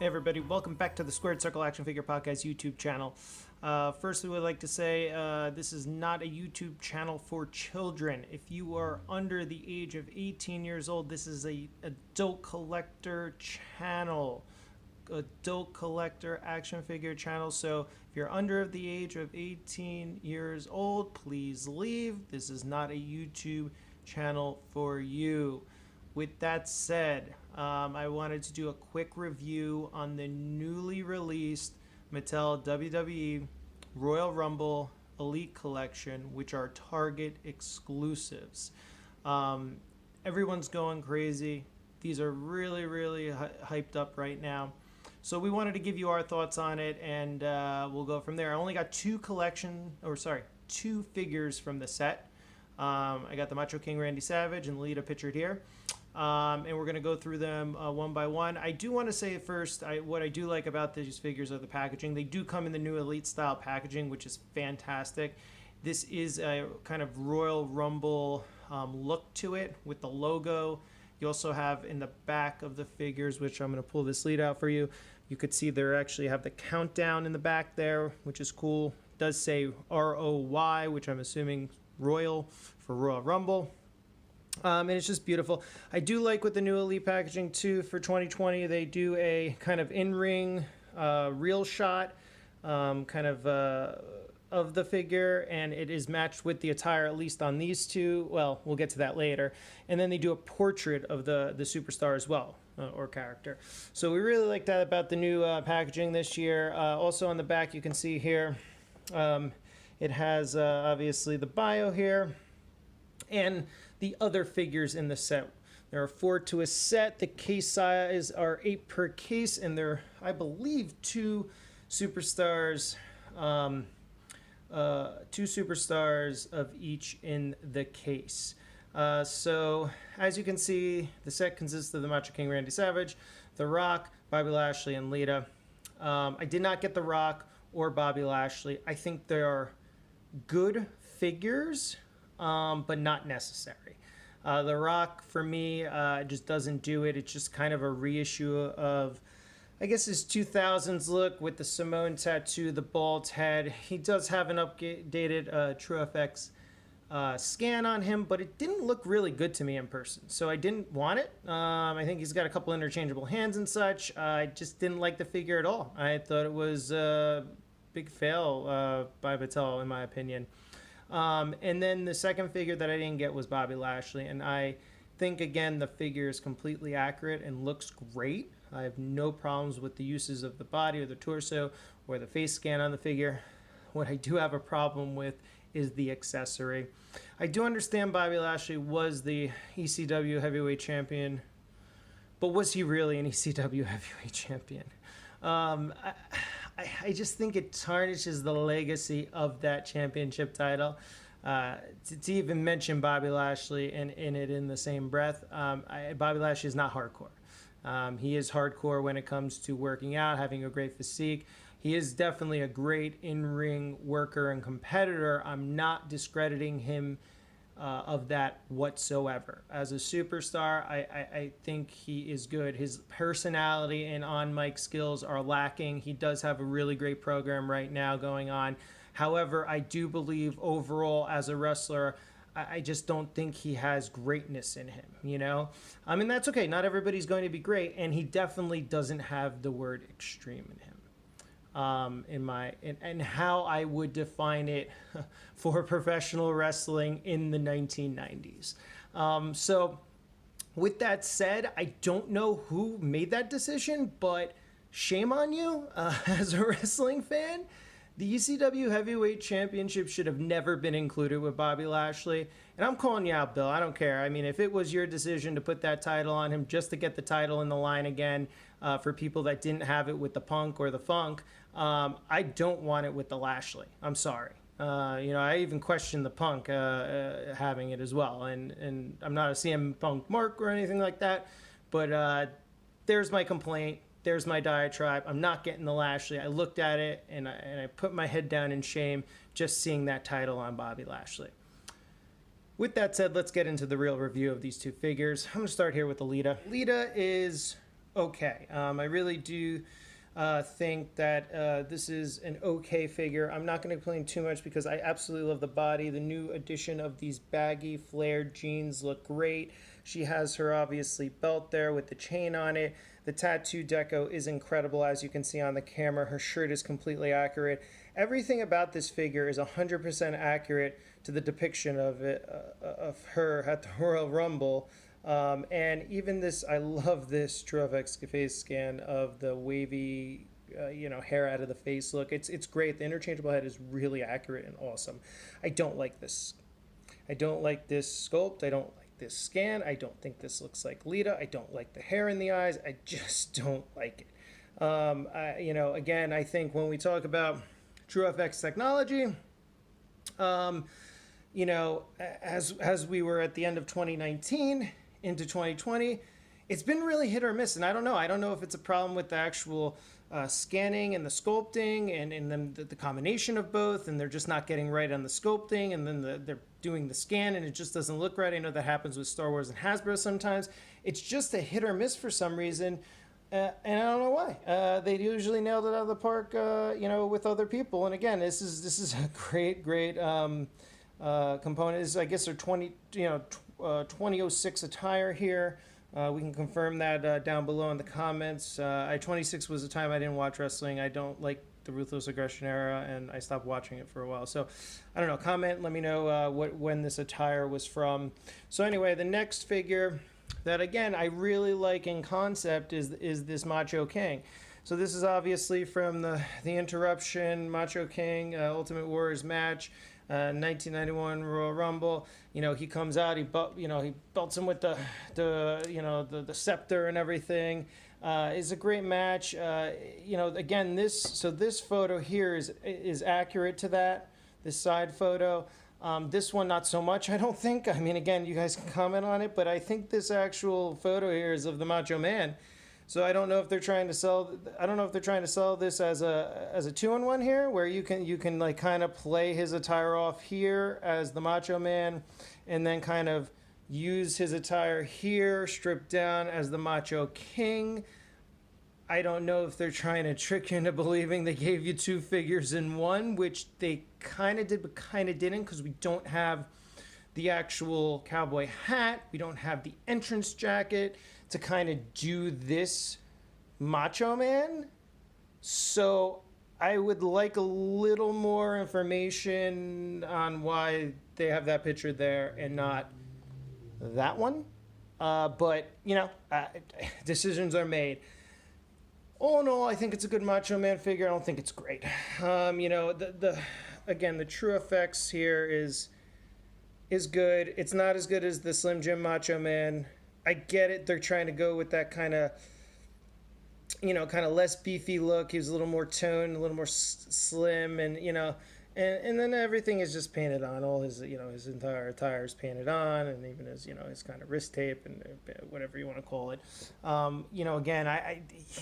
Hey everybody, welcome back to the Squared Circle Action Figure Podcast YouTube channel. First, we would like to say this is not a YouTube channel for children. If you are under the age of 18 years old, this is a adult collector channel. Adult collector action figure channel. So if you're under the age of 18 years old, please leave. This is not a YouTube channel for you. With that said, I wanted to do a quick review on the newly released Mattel WWE Royal Rumble Elite Collection, which are Target exclusives. Everyone's going crazy. These are really, really hyped up right now. So we wanted to give you our thoughts on it, and we'll go from there. I only got two figures from the set. I got the Macho King Randy Savage and Lita pictured here. And we're going to go through them one by one. I do want to say first, what I do like about these figures are the packaging. They do come in the new Elite style packaging, which is fantastic. This is a kind of Royal Rumble look to it with the logo. You also have in the back of the figures, which I'm going to pull this lead out for you. You could see they actually have the countdown in the back there, which is cool. It does say ROY, which I'm assuming Royal for Royal Rumble. And it's just beautiful. I do like with the new Elite packaging too for 2020. They do a kind of in-ring real shot of the figure, and it is matched with the attire, at least on these two. Well, we'll get to that later. And then they do a portrait of the superstar as well, or character. So we really like that about the new packaging this year. Also on the back, you can see here, it has obviously the bio here, and the other figures in the set. There are 4 to a set. The case size are 8 per case, and there are, I believe, two superstars of each in the case. So as you can see, the set consists of the Macho King Randy Savage, The Rock, Bobby Lashley, and Lita. I did not get The Rock or Bobby Lashley. I think they are good figures, but not necessary. The Rock, for me, just doesn't do it. It's just kind of a reissue of, I guess, his 2000s look with the Samoan tattoo, the bald head. He does have an updated TrueFX scan on him, but it didn't look really good to me in person, so I didn't want it. I think he's got a couple interchangeable hands and such. I just didn't like the figure at all. I thought it was a big fail by Mattel, in my opinion. And then the second figure that I didn't get was Bobby Lashley, and I think, again, the figure is completely accurate and looks great. I have no problems with the uses of the body or the torso or the face scan on the figure. What I do have a problem with is the accessory. I do understand Bobby Lashley was the ECW heavyweight champion, but was he really an ECW heavyweight champion? I just think it tarnishes the legacy of that championship title. To even mention Bobby Lashley in it in the same breath, Bobby Lashley is not hardcore. He is hardcore when it comes to working out, having a great physique. He is definitely a great in-ring worker and competitor. I'm not discrediting him of that whatsoever. As a superstar, I think he is good. His personality and on-mic skills are lacking. He does have a really great program right now going on. However, I do believe overall as a wrestler, I just don't think he has greatness in him, you know? I mean, that's okay. Not everybody's going to be great, and he definitely doesn't have the word extreme in him. And how I would define it for professional wrestling in the 1990s. So with that said, I don't know who made that decision, but shame on you as a wrestling fan. The ECW Heavyweight Championship should have never been included with Bobby Lashley. And I'm calling you out, Bill. I don't care. I mean, if it was your decision to put that title on him just to get the title in the line again for people that didn't have it with the Punk or the Funk, I don't want it with the Lashley. I'm sorry. I even questioned the Punk having it as well. And I'm not a CM Punk mark or anything like that. But there's my complaint. There's my diatribe. I'm not getting the Lashley. I looked at it, and I put my head down in shame just seeing that title on Bobby Lashley. With that said, let's get into the real review of these two figures. I'm going to start here with the Lita. Lita is okay. I really do think that this is an okay figure. I'm not going to complain too much because I absolutely love the body. The new addition of these baggy flared jeans look great. She has her obviously belt there with the chain on it. The tattoo deco is incredible, as you can see on the camera. Her shirt is completely accurate. Everything about this figure is 100% accurate to the depiction of it, of her at the Royal Rumble. And even this, I love this True FX face scan of the wavy, hair out of the face look. It's great. The interchangeable head is really accurate and awesome. I don't like this. I don't like this sculpt. I don't like this scan. I don't think this looks like Lita. I don't like the hair in the eyes. I just don't like it. Again, I think when we talk about True FX technology, as we were at the end of 2019 into 2020, it's been really hit or miss. And I don't know if it's a problem with the actual scanning and the sculpting and then the combination of both, and they're just not getting right on the sculpting, and then they're doing the scan and it just doesn't look right. I know that happens with Star Wars and Hasbro sometimes. It's just a hit or miss for some reason. And I don't know why. They usually nailed it out of the park, with other people. And again, this is a great component. I guess they're 2006 attire here. We can confirm that down below in the comments. 26 was the time I didn't watch wrestling. I don't like the Ruthless Aggression era, and I stopped watching it for a while. So I don't know. Comment. Let me know when this attire was from. So anyway, the next figure that again I really like in concept is this Macho King. So this is obviously from the Interruption Macho King Ultimate Warriors match, 1991 Royal Rumble. He comes out, he belts him with the scepter and everything. It's a great match. Again, this photo here is accurate to that. This side photo. This one, not so much, I don't think. I mean, again, you guys can comment on it, but I think this actual photo here is of the Macho Man. So I don't know if they're trying to sell. I don't know if they're trying to sell this as a 2-in-1 here, where you can like kind of play his attire off here as the Macho Man, and then kind of use his attire here stripped down as the Macho King. I don't know if they're trying to trick you into believing they gave you two figures in one, which they kind of did, but kind of didn't, because we don't have the actual cowboy hat. We don't have the entrance jacket to kind of do this Macho Man. So I would like a little more information on why they have that picture there and not that one. But, decisions are made. All in all, I think it's a good Macho Man figure. I don't think it's great. Again, the True FX here is good. It's not as good as the Slim Jim Macho Man. I get it. They're trying to go with that kind of less beefy look. He was a little more toned, a little more slim, and then everything is just painted on. All his entire attire is painted on, and even his kind of wrist tape and whatever you want to call it. Again,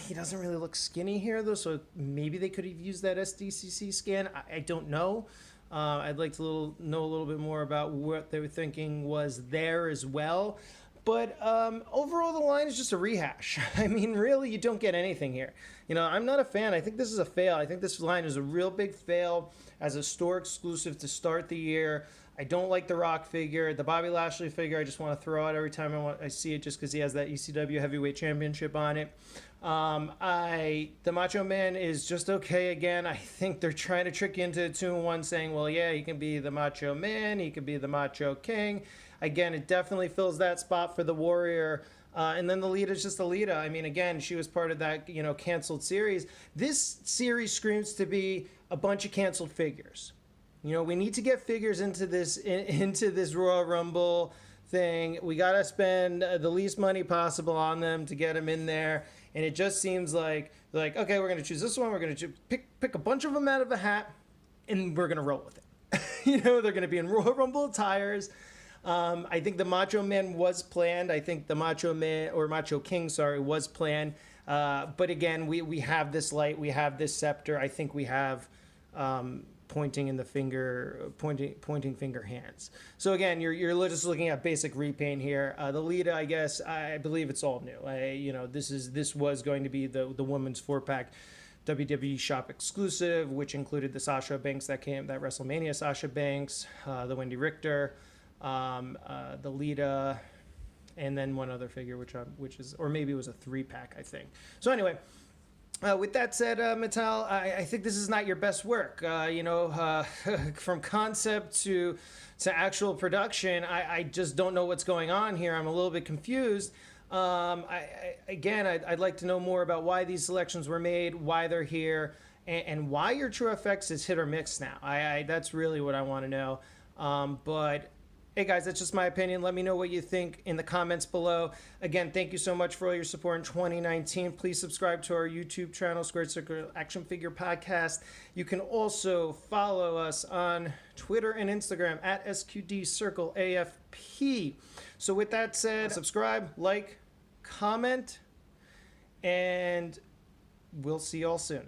he doesn't really look skinny here though, so maybe they could have used that SDCC scan. I don't know. I'd like to know a little bit more about what they were thinking was there as well. But overall, the line is just a rehash. I mean, really, you don't get anything here. I'm not a fan. I think this is a fail. I think this line is a real big fail as a store exclusive to start the year. I don't like the Rock figure. The Bobby Lashley figure, I just want to throw out every time I see it just because he has that ECW Heavyweight Championship on it. The Macho Man is just okay again. I think they're trying to trick you into a 2-in-1 saying, well, yeah, he can be the Macho Man. He can be the Macho King. Again, it definitely fills that spot for the Warrior. And then the Lita is just the Lita. I mean, again, she was part of that, canceled series. This series screams to be a bunch of canceled figures. We need to get figures into this Royal Rumble thing. We got to spend the least money possible on them to get them in there. And it just seems like, okay, we're going to choose this one. We're going to pick a bunch of them out of the hat, and we're going to roll with it. They're going to be in Royal Rumble attires. I think the Macho Man was planned. I think the Macho Man, or Macho King, was planned. But again, we have this light, we have this scepter. I think we have pointing in the finger, pointing finger hands. So again, you're just looking at basic repaint here. The Lita, I believe it's all new. This was going to be the women's 4-pack WWE shop exclusive, which included the Sasha Banks that WrestleMania Sasha Banks, the Wendy Richter, the Lita, and then one other figure, or maybe it was a 3-pack, I think. So anyway, with that said, Mattel, I think this is not your best work. From concept to actual production, I just don't know what's going on here. I'm a little bit confused. I'd like to know more about why these selections were made, why they're here, and why your True FX is hit or miss now. That's really what I want to know. But hey guys, that's just my opinion. Let me know what you think in the comments below. Again, thank you so much for all your support in 2019. Please subscribe to our YouTube channel, Squared Circle Action Figure Podcast. You can also follow us on Twitter and Instagram at SQDCircleAFP. So with that said, subscribe, like, comment, and we'll see y'all soon.